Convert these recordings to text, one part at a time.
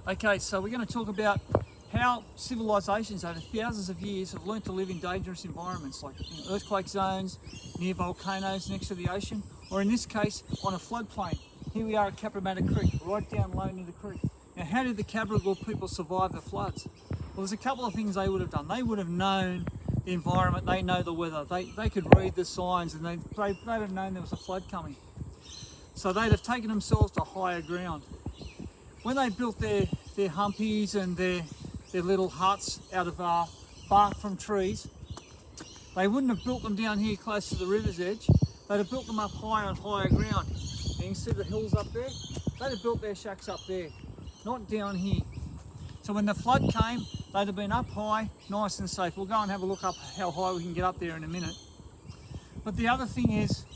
Okay, so we're going to talk about how civilizations over thousands of years have learnt to live in dangerous environments like earthquake zones, near volcanoes next to the ocean, or in this case on a floodplain. Here we are at Cabramatta Creek, right down low near the creek. Now how did the Cabral people survive the floods? Well, there's a couple of things they would have done. They would have known the environment, they know the weather, they could read the signs, and they'd have known there was a flood coming. So they'd have taken themselves to higher ground. When they built their humpies and their little huts out of bark from trees, they wouldn't have built them down here close to the river's edge. They'd have built them up higher and higher ground. And you can see the hills up there? They'd have built their shacks up there, not down here. So when the flood came, they'd have been up high, nice and safe. We'll go and have a look up how high we can get up there in a minute. But the other thing is,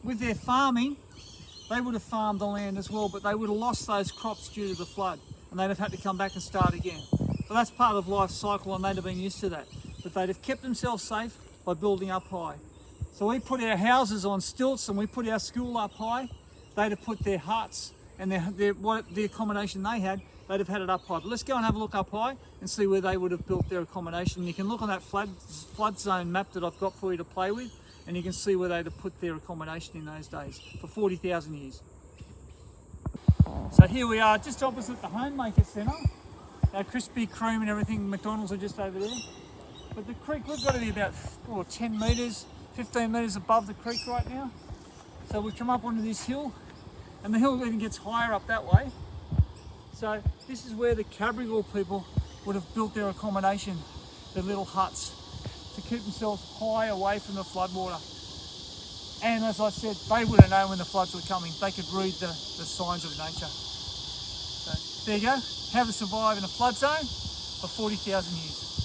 with their farming, they would have farmed the land as well, but they would have lost those crops due to the flood, and they'd have had to come back and start again. So that's part of life's cycle, and they'd have been used to that. But they'd have kept themselves safe by building up high. So we put our houses on stilts and we put our school up high. They'd have put their huts and the accommodation they had, they'd have had it up high. But let's go and have a look up high and see where they would have built their accommodation. You can look on that flood zone map that I've got for you to play with, and you can see where they'd have put their accommodation in those days for 40,000 years. So here we are, just opposite the Homemaker Centre. Our Krispy Kreme and everything, McDonald's are just over there. But the creek, we've got to be about 10 metres, 15 metres above the creek right now. So we've come up onto this hill, and the hill even gets higher up that way. So this is where the Cabral people would have built their accommodation, their little huts, to keep themselves high away from the floodwater. And as I said, they would have known when the floods were coming. They could read the signs of nature. So there you go, how to survive in a flood zone for 40,000 years.